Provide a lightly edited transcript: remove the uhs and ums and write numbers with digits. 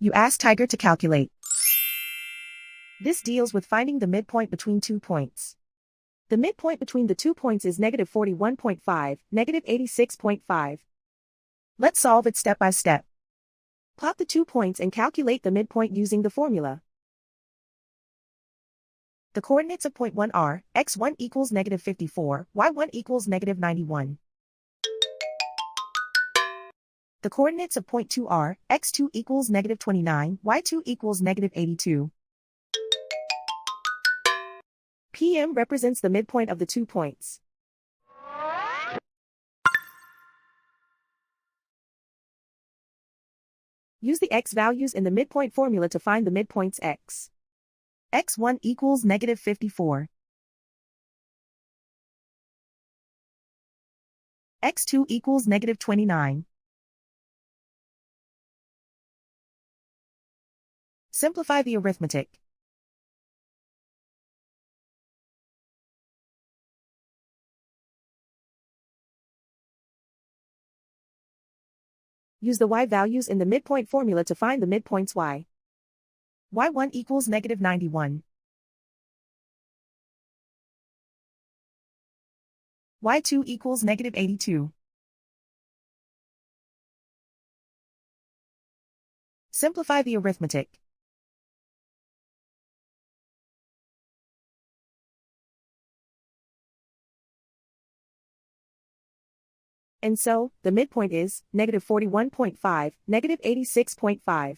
You ask Tiger to calculate. This deals with finding the midpoint between 2 points. The midpoint between the 2 points is negative 41.5, negative 86.5. Let's solve it step by step. Plot the 2 points and calculate the midpoint using the formula. The coordinates of point 1 are, x1 equals negative 54, y1 equals negative 91. The coordinates of point 2 are, x2 equals negative 29, y2 equals negative 82. PM represents the midpoint of the 2 points. Use the x values in the midpoint formula to find the midpoints x. x1 equals negative 54. x2 equals negative 29. Simplify the arithmetic. Use the y values in the midpoint formula to find the midpoints y. y1 equals negative 91. y2 equals negative 82. Simplify the arithmetic. And so, the midpoint is, negative 41.5, negative 86.5.